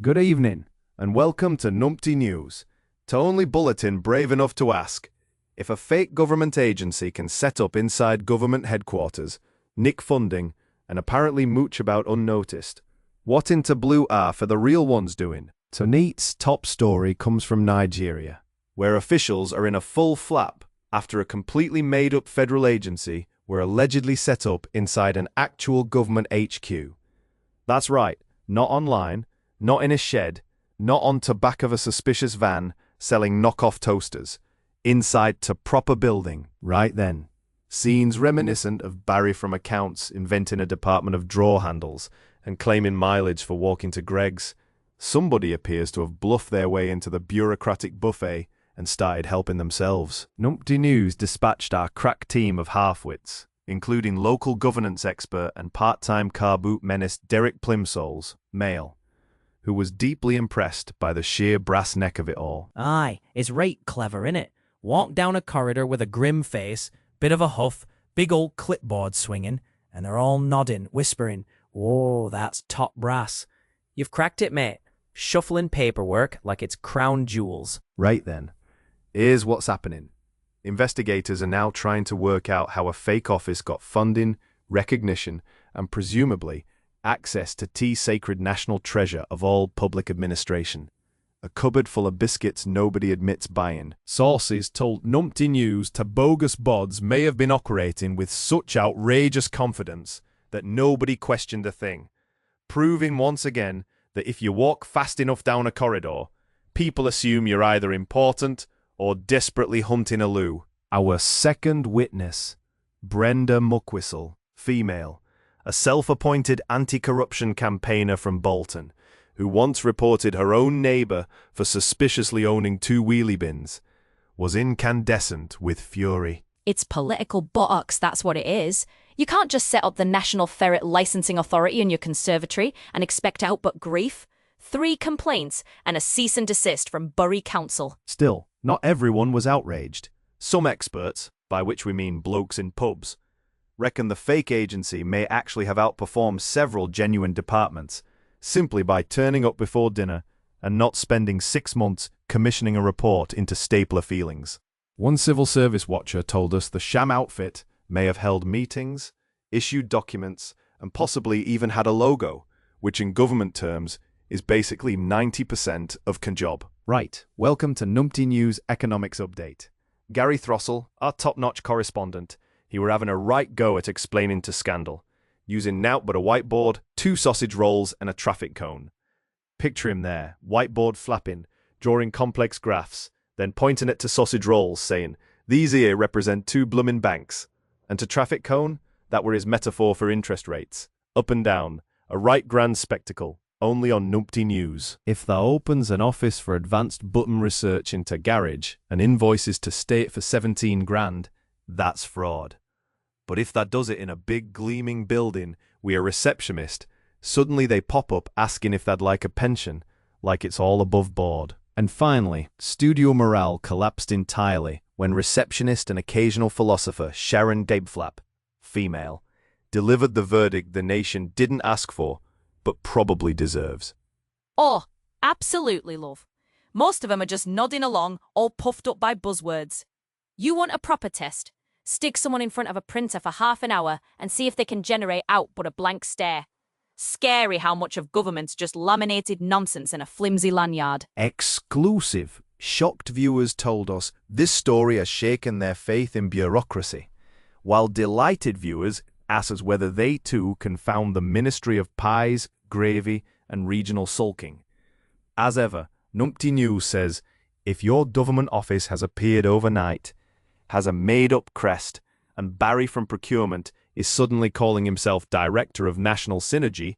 Good evening, and welcome to Numpty News, the only bulletin brave enough to ask if a fake government agency can set up inside government headquarters, nick funding, and apparently mooch about unnoticed. What into blue are for the real ones doing? Tonight's top story comes from Nigeria, where officials are in a full flap after a completely made-up federal agency were allegedly set up inside an actual government HQ. That's right, not online, not in a shed, not on the back of a suspicious van selling knockoff toasters. Inside to proper building, right then. Scenes reminiscent of Barry from Accounts inventing a department of drawer handles and claiming mileage for walking to Greg's. Somebody appears to have bluffed their way into the bureaucratic buffet and started helping themselves. Numpty News dispatched our crack team of half-wits, including local governance expert and part-time car boot menace Derek Plimsolls, male, who was deeply impressed by the sheer brass neck of it all. Aye, it's right clever, innit? Walk down a corridor with a grim face, bit of a huff, big old clipboard swinging, and they're all nodding, whispering, "Whoa, that's top brass." You've cracked it, mate. Shuffling paperwork like it's crown jewels. Right then. Here's what's happening. Investigators are now trying to work out how a fake office got funding, recognition, and presumably access to the sacred national treasure of all public administration. A cupboard full of biscuits nobody admits buying. Sources told Numpty News the bogus bods may have been operating with such outrageous confidence that nobody questioned a thing, proving once again that if you walk fast enough down a corridor, people assume you're either important or desperately hunting a loo. Our second witness, Brenda Muckwhistle, female, a self-appointed anti-corruption campaigner from Bolton, who once reported her own neighbour for suspiciously owning 2 wheelie bins, was incandescent with fury. It's political bollocks, that's what it is. You can't just set up the National Ferret Licensing Authority in your conservatory and expect out but grief. 3 complaints and a cease and desist from Bury Council. Still, not everyone was outraged. Some experts, by which we mean blokes in pubs, reckon the fake agency may actually have outperformed several genuine departments simply by turning up before dinner and not spending 6 months commissioning a report into stapler feelings. One civil service watcher told us the sham outfit may have held meetings, issued documents, and possibly even had a logo, which in government terms is basically 90% of the job. Right, welcome to Numpty News Economics Update. Gary Throssell, our top-notch correspondent, he were having a right go at explaining to Scandal, using nowt but a whiteboard, 2 sausage rolls, and a traffic cone. Picture him there, whiteboard flapping, drawing complex graphs, then pointing it to sausage rolls, saying, "These here represent 2 bloomin' banks." And to traffic cone, that were his metaphor for interest rates. Up and down, a right grand spectacle, only on Numpty News. If thou opens an office for advanced button research into garage and invoices to state for 17 grand, that's fraud. But if that does it in a big gleaming building with a receptionist, suddenly they pop up asking if they'd like a pension, like it's all above board. And finally, studio morale collapsed entirely when receptionist and occasional philosopher Sharon Dabeflap, female, delivered the verdict the nation didn't ask for, but probably deserves. Oh, absolutely, love. Most of them are just nodding along, all puffed up by buzzwords. You want a proper test? Stick someone in front of a printer for half an hour and see if they can generate out but a blank stare. Scary how much of government's just laminated nonsense in a flimsy lanyard. Exclusive. Shocked viewers told us this story has shaken their faith in bureaucracy, while delighted viewers asked us whether they too can found the Ministry of Pies, Gravy, and Regional Sulking. As ever, Numpty News says, if your government office has appeared overnight, has a made-up crest, and Barry from Procurement is suddenly calling himself Director of National Synergy,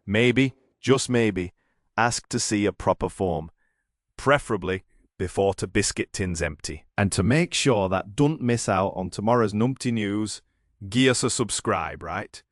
maybe, just maybe, ask to see a proper form, preferably before the biscuit tin's empty. And to make sure that don't miss out on tomorrow's Numpty News, give us a subscribe, right?